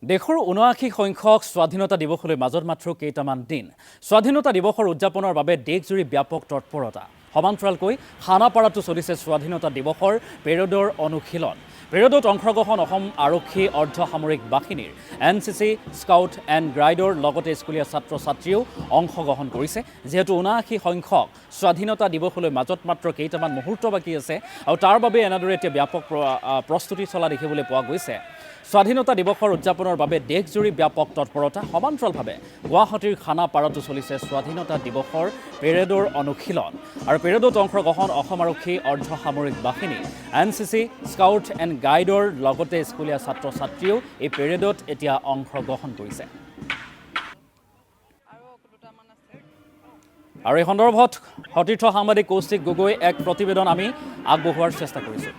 দেশৰ ৭৯ সংখ্যক স্বাধীনতা দিৱসলৈ মাজত মাত্ৰ কেইটামান দিন স্বাধীনতা দিৱসৰ উদযাপনৰ বাবে দেশজুৰি ব্যাপক তৎপৰতা সমান্তৰালকৈ খানাপাৰাতো চলিছে স্বাধীনতা দিৱসৰ পেৰেডৰ অনুশীলন পেৰেডত অংশগ্ৰহণ অসম আৰক্ষী অৰ্ধ সামৰিক বাহিনীৰ এনচিচি স্কাউট এণ্ড গাইডৰ লগতে স্কুলীয়া ছাত্ৰ ছাত্ৰীও অংশগ্ৰহণ কৰিছে যেহেতু ৭৯ সংখ্যক স্বাধীনতা দিৱসলৈ মাজত মাত্ৰ কেইটামান মুহূৰ্ত বাকী আছে আৰু তাৰ বাবে এনেদৰে এতিয়া ব্যাপক প্ৰস্তুতি চলা দেখিবলৈ পোৱা গৈছে স্বাধীনতা দিৱসৰ উদযাপনৰ বাবে দেশজুৰি ব্যাপক তৎপৰতা সমান্তৰালভাৱে গুৱাহাটীৰ খানাপাৰাতো চলিছে স্বাধীনতা দিৱসৰ পেৰেডৰ অনুশীলন আৰু পেৰেডত অংশগ্ৰহণ অসম আৰক্ষী অৰ্ধ সামৰিক বাহিনী এনচিচি স্কাউট এণ্ড গাইডৰ লগতে স্কুলীয়া ছাত্ৰ ছাত্ৰীও এই পেৰেডত এতিয়া অংশগ্ৰহণ কৰিছে আৰু এই সন্দৰ্ভত সতীৰ্থ সাংবাদিক কৌশিক গগৈ এক প্ৰতিবেদন আমি আগবঢ়োৱাৰ চেষ্টা কৰিছোঁ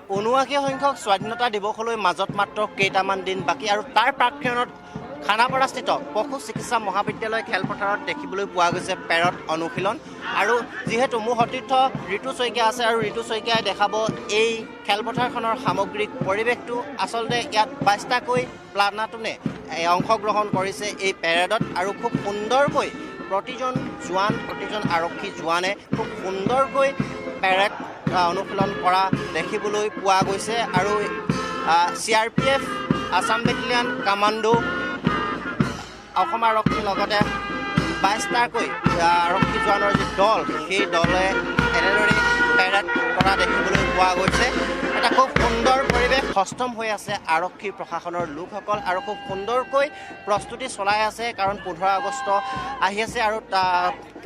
৭৯ সংখ্যক স্বাধীনতা দিৱসলৈ মাজত মাত্ৰ কেইটামান দিন বাকী আৰু তাৰ প্ৰাক্ষণত খানাপাৰাস্থিত পশু চিকিৎসা মহাবিদ্যালয় খেলপথাৰত দেখিবলৈ পোৱা গৈছে পেৰেড অনুশীলন আৰু যিহেতু মোৰ সতীৰ্থ ঋতু শইকীয়া আছে আৰু ঋতু শইকীয়াই দেখাব এই খেলপথাৰখনৰ সামগ্ৰিক পৰিৱেশটো আচলতে ইয়াত ২২টাকৈ প্লাটুনে অংশগ্ৰহণ কৰিছে এই পেৰেডত আৰু খুব সুন্দৰকৈ প্ৰতিজন আৰক্ষী জোৱানে খুব সুন্দৰকৈ পেৰেড অনুশীলন কৰা দেখিবলৈ পোৱা গৈছে আৰু CRPF Assam battalion commando Assam আৰক্ষীৰ লগতে ২২টাকৈ আৰক্ষী জোৱানৰ যি দল সেই দলে এনেদৰে পেৰেড কৰা দেখিবলৈ পোৱা গৈছে এটা খুব সুন্দৰ পৰিৱেশ সষ্টম হৈ আছে আৰক্ষী প্ৰশাসনৰ লোকসকল আৰু খুব সুন্দৰকৈ প্ৰস্তুতি চলাই আছে কাৰণ ১৫ আগষ্ট আহি আছে আৰু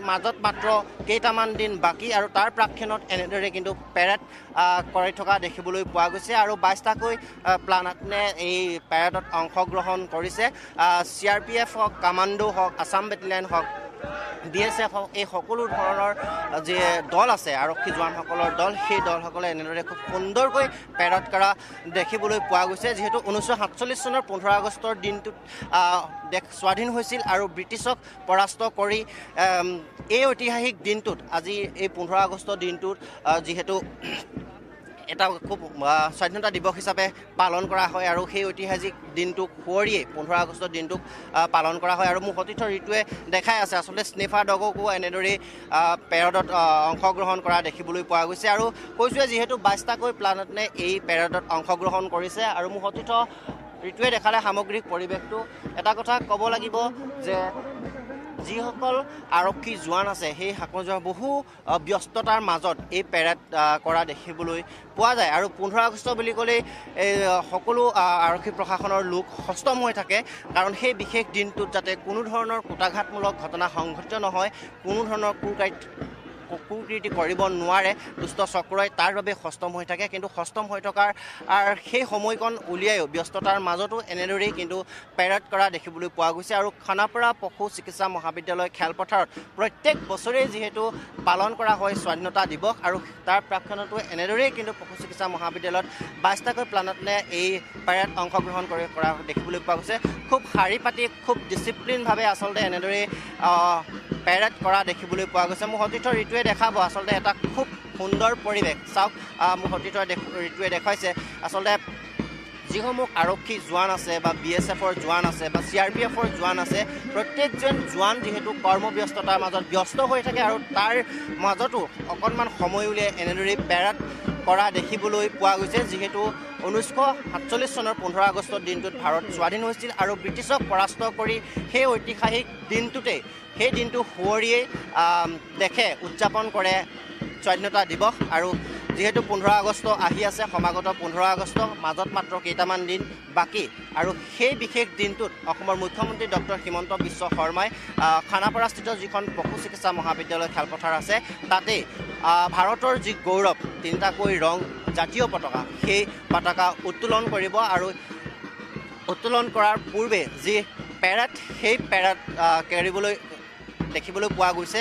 মাজত মাত্ৰ কেইটামান দিন বাকী আৰু তাৰ প্ৰাক্ষণত এনেদৰে কিন্তু পেৰেড কৰি থকা দেখিবলৈ পোৱা গৈছে আৰু ২২টাকৈ প্লাটুনে এই পেৰেডত অংশগ্ৰহণ কৰিছে CRPF হওক কামাণ্ডো হওক আছাম বেটেলিয়ান হওক BSF হওক এই সকলো ধৰণৰ যে দল আছে আৰক্ষী জোৱানসকলৰ দল সেই দলসকলে এনেদৰে খুব সুন্দৰকৈ পেৰেড কৰা দেখিবলৈ পোৱা গৈছে যিহেতু ১৯৪৭ চনৰ ১৫ আগষ্টৰ দিনটোত দেশ স্বাধীন হৈছিল আৰু ব্ৰিটিছক পৰাস্ত কৰি এই ঐতিহাসিক দিনটোত আজি এই ১৫ আগষ্টৰ দিনটোত যিহেতু এটা খুব স্বাধীনতা দিৱস হিচাপে পালন কৰা হয় আৰু সেই ঐতিহাসিক দিনটোক সুঁৱৰিয়ে ১৫ আগষ্টৰ দিনটোক পালন কৰা হয় আৰু মোৰ সতীৰ্থ ঋতুৱে দেখাই আছে আচলতে স্নেফাৰ ডগকো এনেদৰে পেৰেডত অংশগ্ৰহণ কৰা দেখিবলৈ পোৱা গৈছে আৰু কৈছোঁৱে যিহেতু ২২টাকৈ প্লাটুনে এই পেৰেডত অংশগ্ৰহণ কৰিছে আৰু মোৰ সতীৰ্থ ঋতুৱে দেখালে সামগ্ৰিক পৰিৱেশটো এটা কথা ক'ব লাগিব যে যিসকল আৰক্ষী জোৱান আছে সেই বহু ব্যস্ততাৰ মাজত এই পেৰেড কৰা দেখিবলৈ পোৱা যায় আৰু ১৫ আগষ্ট বুলি ক'লেই সকলো আৰক্ষী প্ৰশাসনৰ লোক সষ্টম হৈ থাকে কাৰণ সেই বিশেষ দিনটোত যাতে কোনো ধৰণৰ কুটাঘাতমূলক ঘটনা সংঘটিত নহয় কোনো ধৰণৰ কুকৃতি কৰিব নোৱাৰে দুষ্ট চক্ৰই তাৰ বাবে সষ্টম হৈ থাকে কিন্তু সষ্টম হৈ থকাৰ সেই সময়কণ উলিয়াইও ব্যস্ততাৰ মাজতো এনেদৰেই কিন্তু পেৰেড কৰা দেখিবলৈ পোৱা গৈছে আৰু খানাপাৰা পশু চিকিৎসা মহাবিদ্যালয় খেলপথাৰত প্ৰত্যেক বছৰেই যিহেতু পালন কৰা হয় স্বাধীনতা দিৱস আৰু তাৰ প্ৰাক্ষণতো এনেদৰেই কিন্তু পশু চিকিৎসা মহাবিদ্যালয়ত ২২টাকৈ প্লাটুনে এই পেৰেড অংশগ্ৰহণ কৰা দেখিবলৈ পোৱা গৈছে খুব শাৰী পাতি খুব ডিচিপ্লিনভাৱে আচলতে এনেদৰে পেৰেড কৰা দেখিবলৈ পোৱা গৈছে মোৰ সতীৰ্থ ঋতুৱে দেখাব আচলতে এটা খুব সুন্দৰ পৰিৱেশ চাওক মোৰ সতীৰ্থ ঋতুৱে দেখুৱাইছে আচলতে যিসমূহ আৰক্ষী জোৱান আছে বা BSFৰ জোৱান আছে বা CRPFৰ জোৱান আছে প্ৰত্যেকজন জোৱান যিহেতু কৰ্মব্যস্ততাৰ মাজত ব্যস্ত হৈ থাকে আৰু তাৰ মাজতো অকণমান সময় উলিয়াই এনেদৰে পেৰেড কৰা দেখিবলৈ পোৱা গৈছে যিহেতু ১৯৪৭ চনৰ ১৫ আগষ্টৰ দিনটোত ভাৰত স্বাধীন হৈছিল আৰু ব্ৰিটিছক পৰাস্ত কৰি সেই ঐতিহাসিক দিনটোতেই সেই দিনটো সুঁৱৰিয়েই দেশে উদযাপন কৰে স্বাধীনতা দিৱস আৰু যিহেতু ১৫ আগষ্ট আহি আছে সমাগত ১৫ আগষ্ট মাজত মাত্ৰ কেইটামান দিন বাকী আৰু সেই বিশেষ দিনটোত অসমৰ মুখ্যমন্ত্ৰী ডক্টৰ হিমন্ত বিশ্ব শৰ্মাই খানাপাৰাস্থিত যিখন পশু চিকিৎসা মহাবিদ্যালয় খেলপথাৰ আছে তাতেই ভাৰতৰ যি গৌৰৱ ৩টাকৈ ৰং জাতীয় পতাকা সেই পতাকা উত্তোলন কৰিব আৰু উত্তোলন কৰাৰ পূৰ্বে যি পেৰেড সেই পেৰেড দেখিবলৈ পোৱা গৈছে